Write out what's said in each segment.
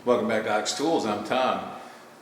Welcome back to Ox Tools. I'm Tom.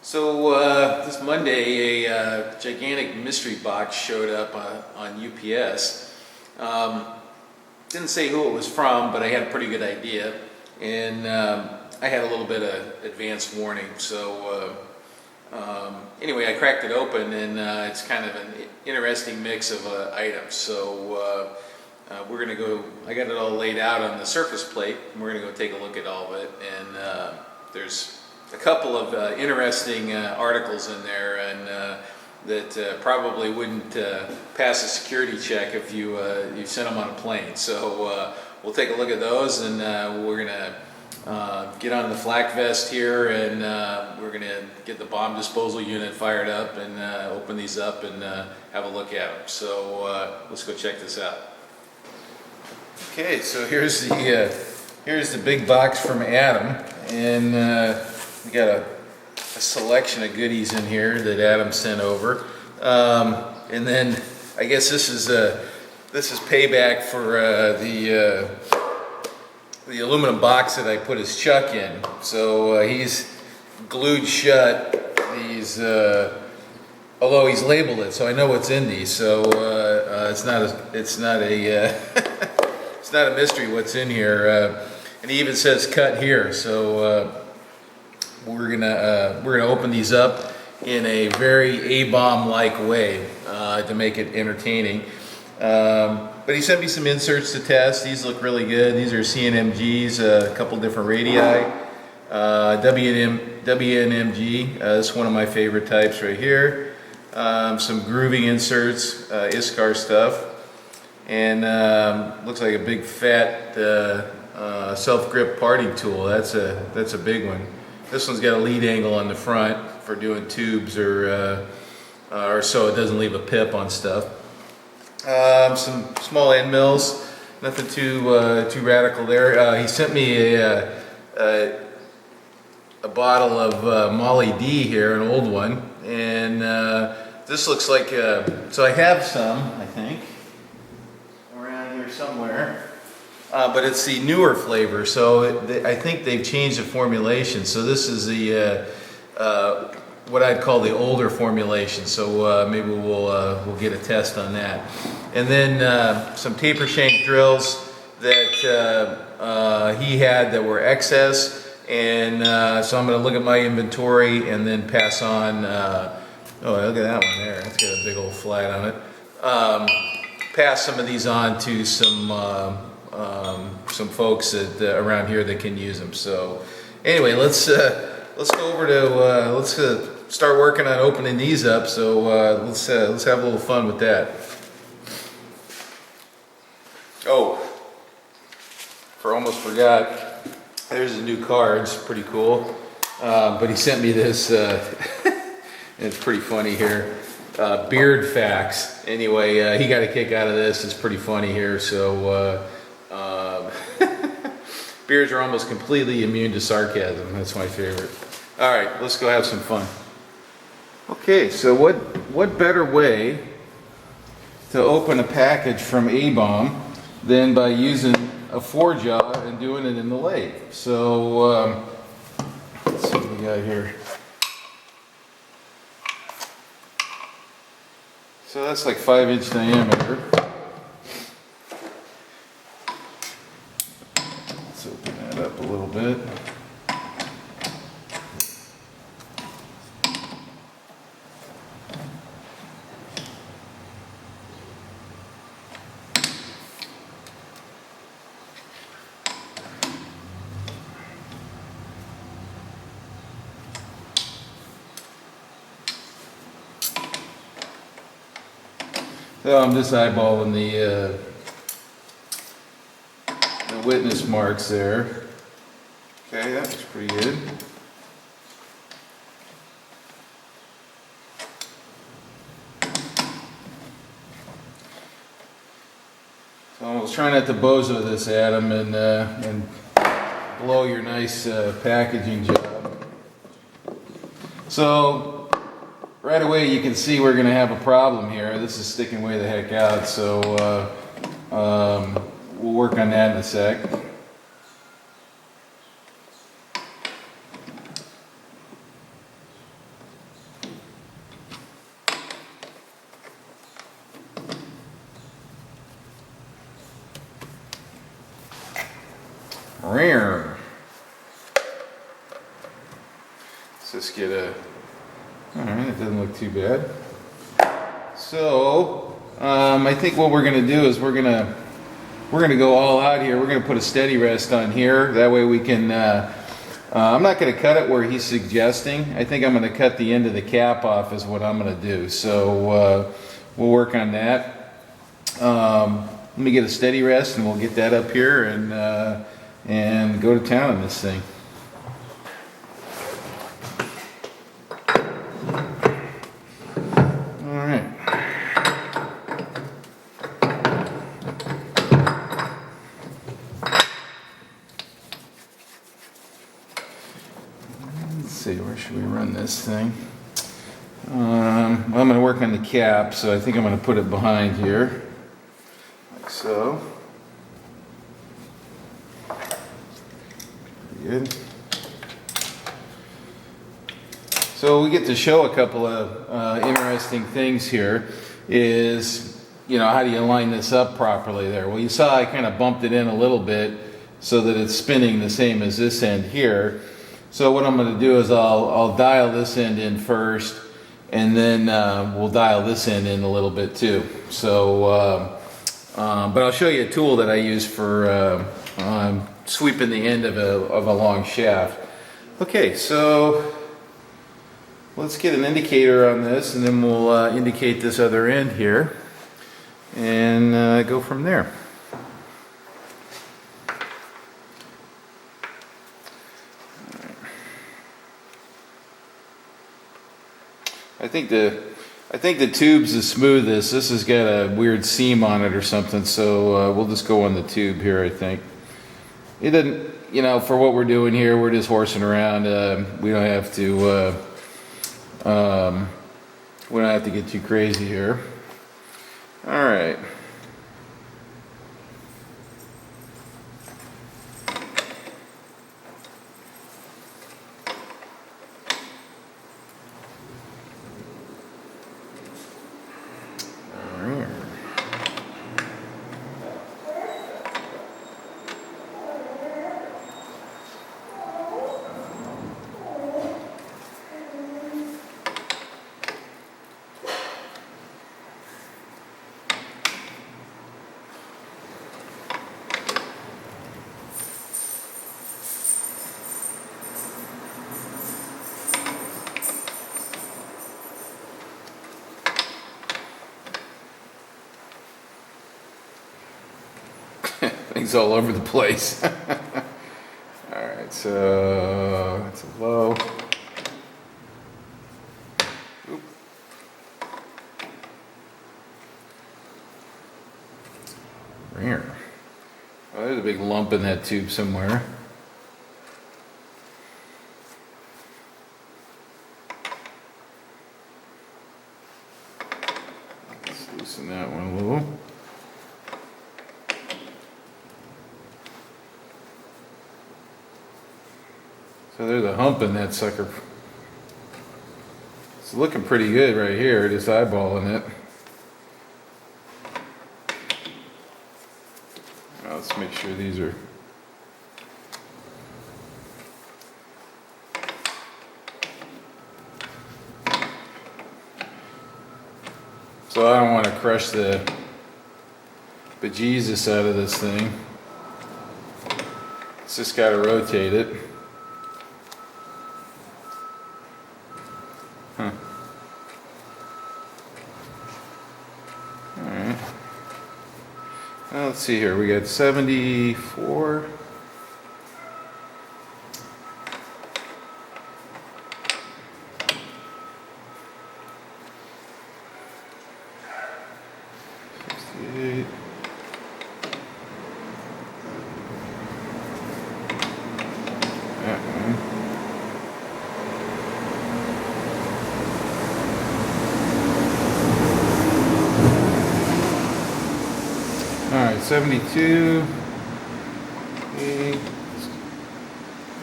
So this Monday, a gigantic mystery box showed up on UPS. Didn't say who it was from, but I had a pretty good idea, and I had a little bit of advance warning. So anyway, I cracked it open, and it's kind of an interesting mix of items. So we're going to go, I got it all laid out on the surface plate, and we're going to go take a look at all of it. And there's a couple of interesting articles in there, and that probably wouldn't pass a security check if you sent them on a plane. So we'll take a look at those, and we're going to get on the flak vest here, and we're going to get the bomb disposal unit fired up and open these up and have a look at them. So let's go check this out. Okay, so here's the big box from Abom, and we got a selection of goodies in here that Abom sent over, and then I guess this is payback for the aluminum box that I put his chuck in. So he's glued shut these, although he's labeled it, so I know what's in these. So it's not a mystery what's in here. And he even says cut here. So we're gonna open these up in a very Abom-like way to make it entertaining. But he sent me some inserts to test. These look really good. These are CNMGs, a couple different radii. WNMG, this is one of my favorite types right here. Some grooving inserts, ISCAR stuff. And looks like a big fat self-grip parting tool. That's a big one. This one's got a lead angle on the front for doing tubes or so it doesn't leave a pip on stuff. Some small end mills, nothing too radical there. He sent me a bottle of Molly D here, an old one, and this looks like so I have some, I think, around here somewhere. But it's the newer flavor, so I think they've changed the formulation. So this is the what I'd call the older formulation. So maybe we'll get a test on that. And then some taper shank drills that he had that were excess. And so I'm going to look at my inventory and then pass on. Oh, look at that one there. That's got a big old flat on it. Pass some of these on to some folks that around here that can use them. So anyway, let's go over to let's start working on opening these up. So let's have a little fun with that. Oh, almost forgot. There's the new cards, pretty cool. But he sent me this. It's pretty funny here. Beard facts. Anyway, he got a kick out of this. It's pretty funny here. So. Beards are almost completely immune to sarcasm. That's my favorite. All right, let's go have some fun. Okay, so what better way to open a package from Abom than by using a 4-jaw and doing it in the lathe? So let's see what we got here. So that's like 5-inch diameter. Open that up a little bit. So I'm just eyeballing the witness marks there. Okay, that looks pretty good. So I was trying not to bozo this, Abom, and blow your nice packaging job. So right away you can see we're going to have a problem here. This is sticking way the heck out. So we'll work on that in a sec. Rare. Let's just get a. Alright, it doesn't look too bad. So, I think what we're going to do is we're going to go all out here. We're going to put a steady rest on here. That way we can, I'm not going to cut it where he's suggesting. I think I'm going to cut the end of the cap off is what I'm going to do. So, we'll work on that. Let me get a steady rest and we'll get that up here and go to town on this thing. Where should we run this thing? Well, I'm going to work on the cap, so I think I'm going to put it behind here, like so. Pretty good. So we get to show a couple of interesting things here. Is, you know, how do you line this up properly there? Well, you saw I kind of bumped it in a little bit so that it's spinning the same as this end here. So what I'm going to do is I'll dial this end in first, and then we'll dial this end in a little bit too. So, but I'll show you a tool that I use for sweeping the end of a long shaft. Okay, so let's get an indicator on this, and then we'll indicate this other end here, and go from there. I think the tube's the smoothest. This has got a weird seam on it or something, so we'll just go on the tube here. I think it doesn't, you know, for what we're doing here, we're just horsing around. We don't have to get too crazy here. All right. Things all over the place. Alright, so that's a low. Oop. Rare. Oh, there's a big lump in that tube somewhere. Let's loosen that one a little. So there's a hump in that sucker. It's looking pretty good right here, just eyeballing it. Now let's make sure these are. So I don't want to crush the bejesus out of this thing. It's just got to rotate it. Alright. Well, let's see here. We got 74. That one. All right, 72. Okay.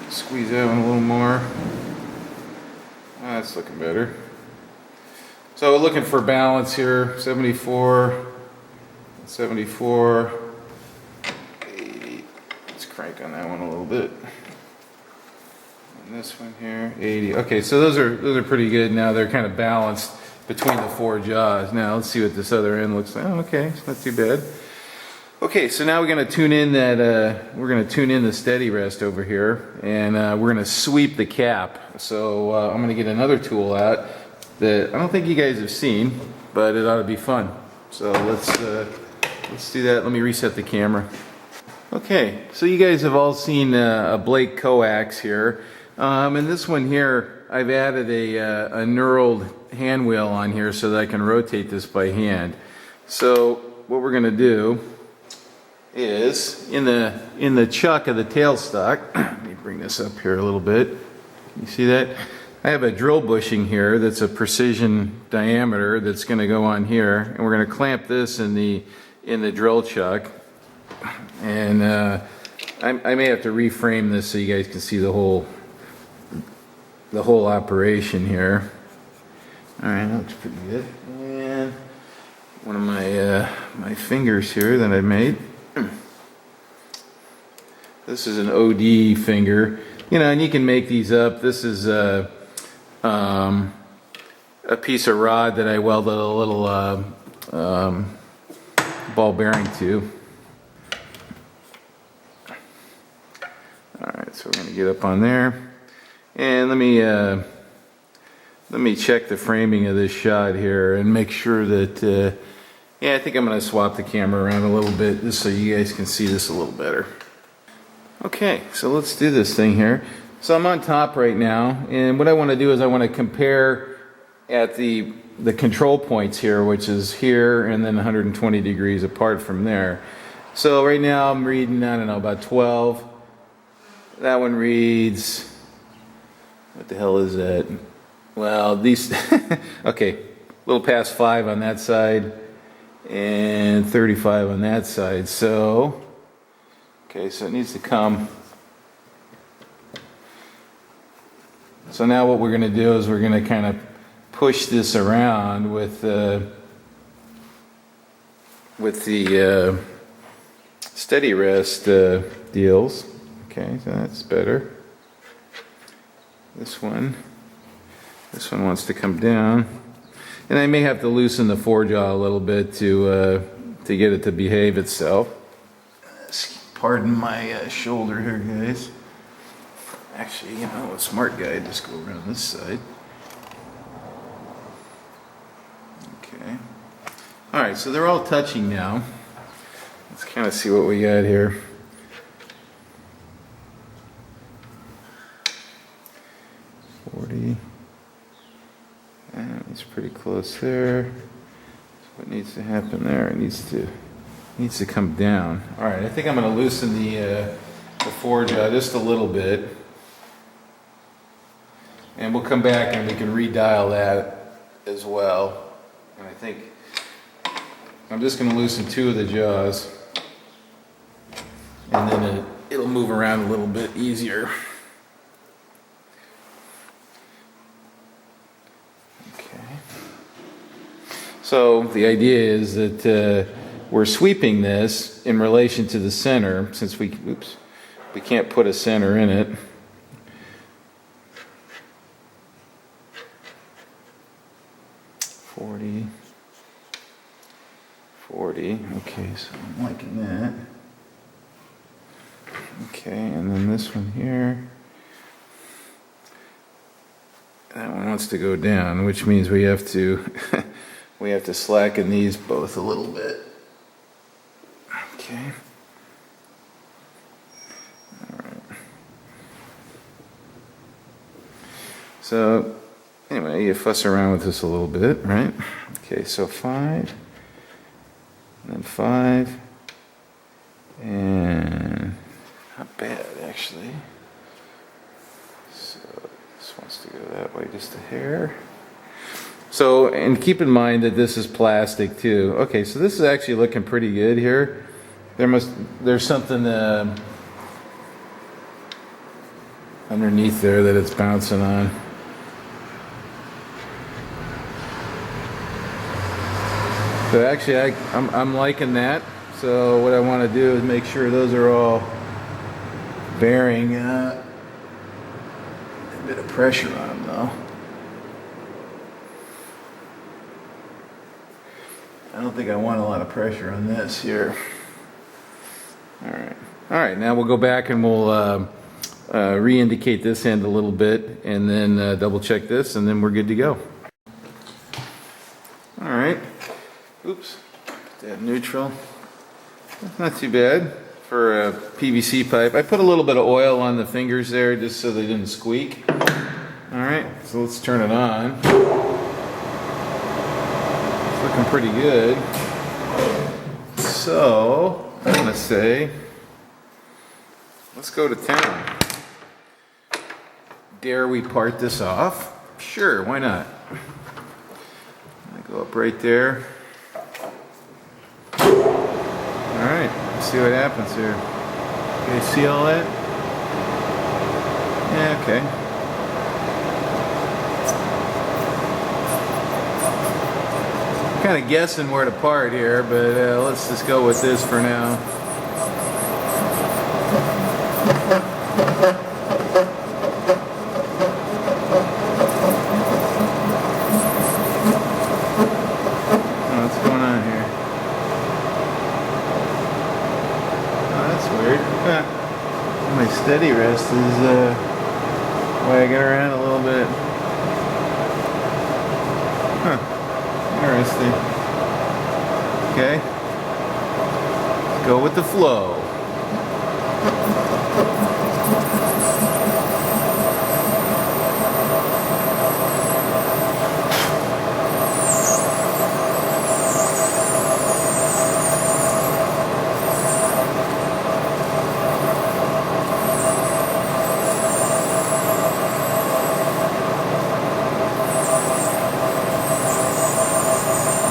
Squeeze that one a little more. That's looking better. So we're looking for balance here. 74, 74, 80. Let's crank crank on that one a little bit. And this one here, 80. Okay, so those are pretty good now. They're kind of balanced between the 4 jaws. Now let's see what this other end looks like. Oh, okay, it's not too bad. Okay, so now we're going to tune in the steady rest over here, and we're going to sweep the cap. So I'm going to get another tool out that I don't think you guys have seen, but it ought to be fun. So let's do that. Let me reset the camera. Okay, so you guys have all seen a Blake coax here, and this one here I've added a knurled hand wheel on here so that I can rotate this by hand. So what we're going to do is in the chuck of the tailstock. Let me bring this up here a little bit. You see that? I have a drill bushing here that's a precision diameter that's going to go on here, and we're going to clamp this in the drill chuck. And I may have to reframe this so you guys can see the whole operation here. All right, that looks pretty good. And one of my fingers here that I made. This is an OD finger, you know, and you can make these up. This is a piece of rod that I welded a little ball bearing to. All right, so we're going to get up on there, and let me check the framing of this shot here and make sure that. Yeah, I think I'm going to swap the camera around a little bit just so you guys can see this a little better. Okay, so let's do this thing here. So I'm on top right now, and what I want to do is I want to compare at the control points here, which is here and then 120 degrees apart from there. So right now I'm reading, I don't know, about 12. That one reads, what the hell is that? Well, these, okay, a little past 5 on that side and 35 on that side. So, okay, so it needs to come. So now what we're going to do is we're going to kind of push this around with the steady rest deals. Okay, so that's better. This one wants to come down, and I may have to loosen the forejaw a little bit to get it to behave itself. Pardon my shoulder here, guys. Actually, you know, a smart guy, just go around this side. Okay. All right, so they're all touching now. Let's kind of see what we got here. And it's pretty close there. So what needs to happen there? It needs to come down. All right, I think I'm going to loosen the forejaw just a little bit, and we'll come back and we can redial that as well. And I think I'm just going to loosen 2 of the jaws, and then it'll move around a little bit easier. So the idea is that we're sweeping this in relation to the center, since we can't put a center in it. Forty. Okay, so I'm liking that. Okay, and then this one here. That one wants to go down, which means we have to we have to slacken these both a little bit. Okay. All right. So anyway, you fuss around with this a little bit, right? Okay, so 5, and then 5, and not bad actually. So this wants to go that way just a hair. So, and keep in mind that this is plastic too. Okay, so this is actually looking pretty good here. There's something underneath there that it's bouncing on. So actually, I'm liking that. So what I want to do is make sure those are all bearing a bit of pressure on them though. I don't think I want a lot of pressure on this here. All right, now we'll go back and we'll re-indicate this end a little bit and then double check this and then we're good to go. All right, oops, that neutral. Not too bad for a PVC pipe. I put a little bit of oil on the fingers there just so they didn't squeak. All right, so let's turn it on. It's looking pretty good. So, I'm gonna say, let's go to town. Dare we part this off? Sure, why not? I go up right there. All right, let's see what happens here. You guys see all that? Yeah, okay. I'm kind of guessing where to part here, but let's just go with this for now. What's going on here? Weird. My steady rest is wagging around a little bit. Huh. Interesting. Okay. Let's go with the flow.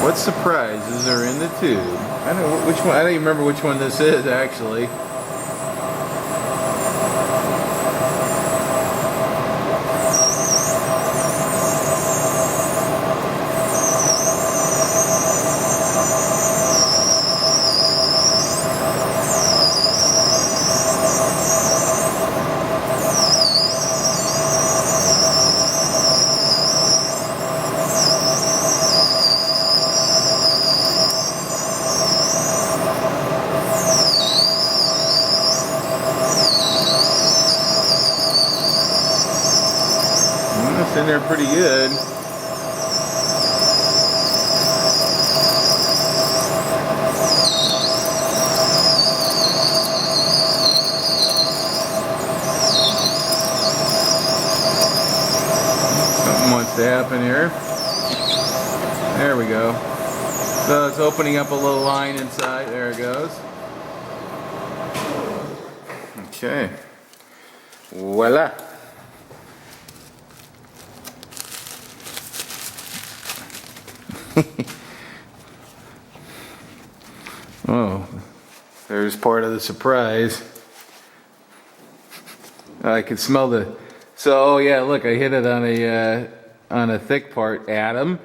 What surprises are in the tube? I don't know which one. I don't even remember which one this is actually. It's in there pretty good. Something wants to happen here. There we go. So it's opening up a little line inside. There it goes. Okay. Voila. Oh, there's part of the surprise. I can smell the. So, oh yeah, look, I hit it on a thick part. Adam,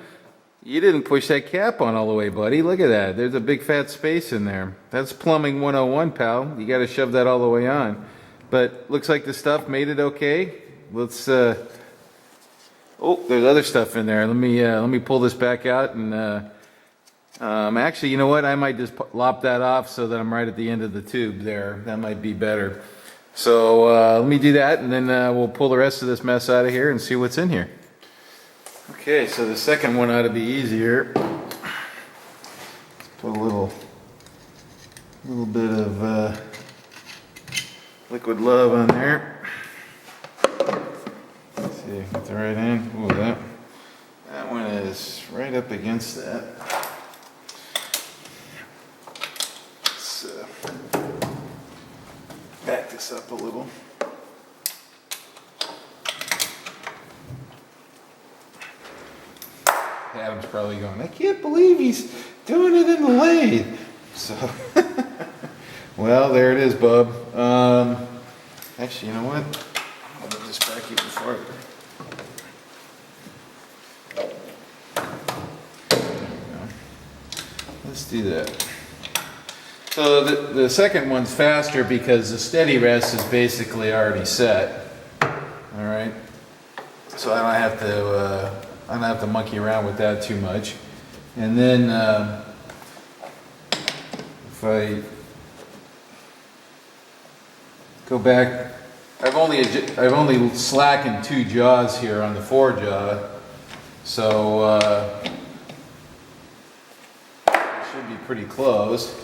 you didn't push that cap on all the way, buddy. Look at that. There's a big fat space in there. That's plumbing 101, pal. You got to shove that all the way on. But looks like the stuff made it okay. Let's. Oh, there's other stuff in there. Let me pull this back out and. Actually, you know what? I might just lop that off so that I'm right at the end of the tube there. That might be better. So let me do that, and then we'll pull the rest of this mess out of here and see what's in here. Okay, so the second one ought to be easier. Let's put a little bit of liquid love on there. Let's see, get the right hand. Ooh, that one is right up against that. Back this up a little. Adam's probably going, I can't believe he's doing it in the lathe. So, well, there it is, bub. Actually, you know what? I'll move this back even farther. Let's do that. So the second one's faster because the steady rest is basically already set. All right. So I don't have to monkey around with that too much. And then if I go back, I've only slackened 2 jaws here on the 4 jaw, so it should be pretty close.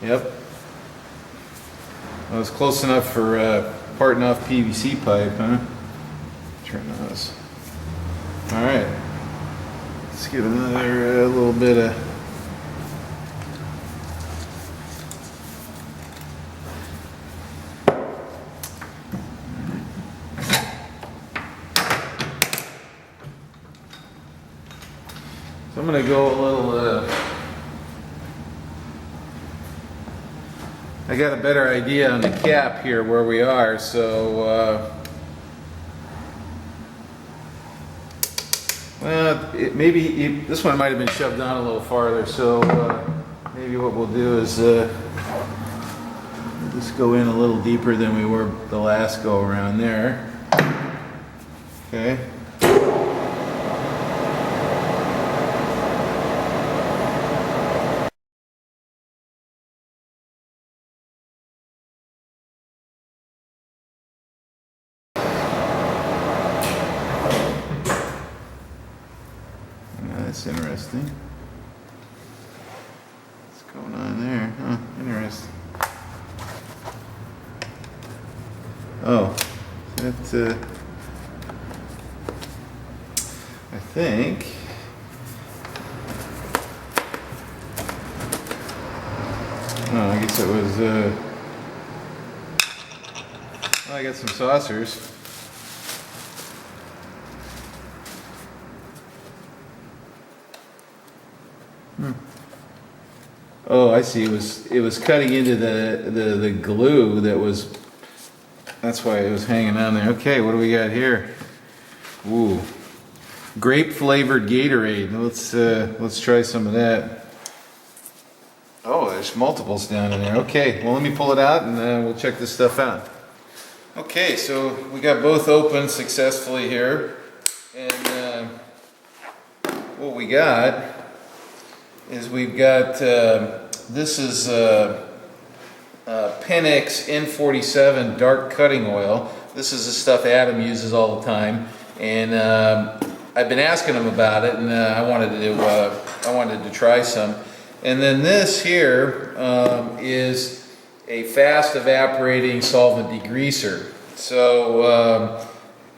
Yep. Well, it's close enough for parting off PVC pipe, huh? Turn those. All right. Let's give another little bit of. So I'm going to go a little. I got a better idea on the cap here where we are, so well, this one might have been shoved down a little farther, so maybe what we'll do is just go in a little deeper than we were the last go around there. Okay. That's interesting. What's going on there? Huh, interesting. Oh, that, I think. Oh, I guess it was, well, I got some saucers. Oh, I see. It was cutting into the glue that was. That's why it was hanging on there. Okay, what do we got here? Ooh, grape flavored Gatorade. Let's try some of that. Oh, there's multiples down in there. Okay, well let me pull it out and we'll check this stuff out. Okay, so we got both open successfully here, and what we got is we've got, this is Penix N47 dark cutting oil. This is the stuff Adam uses all the time, and I've been asking him about it, and I wanted to try some. And then this here is a fast evaporating solvent degreaser. So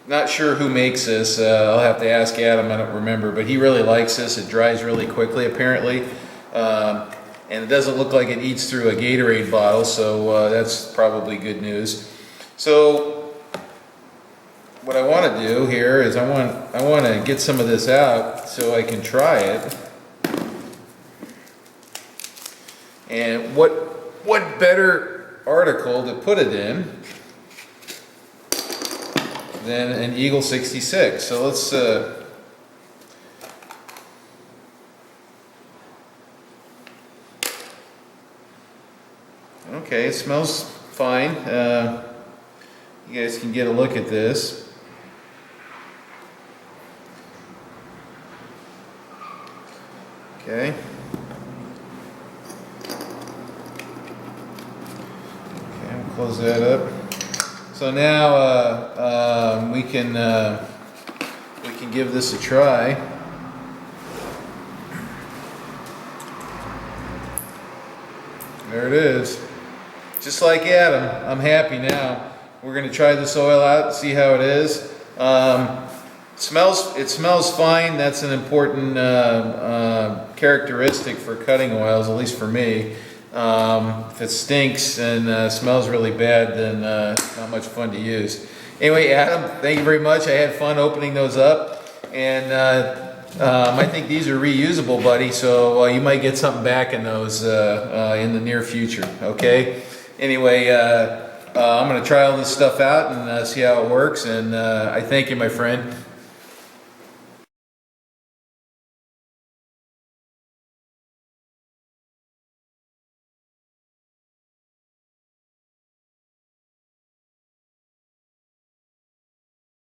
not sure who makes this. I'll have to ask Adam. I don't remember, but he really likes this. It dries really quickly, apparently, and it doesn't look like it eats through a Gatorade bottle. So that's probably good news. So what I want to do here is I want to get some of this out so I can try it. And what better article to put it in than an Eagle 66. So let's okay, it smells fine. You guys can get a look at this. Okay. Okay, I'll close that up. So now we can give this a try. There it is. Just like Adam, I'm happy now. We're going to try this oil out and see how it is. It smells fine. That's an important characteristic for cutting oils, at least for me. If it stinks and smells really bad, then not much fun to use. Anyway, Adam, thank you very much. I had fun opening those up, and I think these are reusable, buddy, so you might get something back in those in the near future, okay? Anyway, I'm going to try all this stuff out and see how it works, and I thank you, my friend.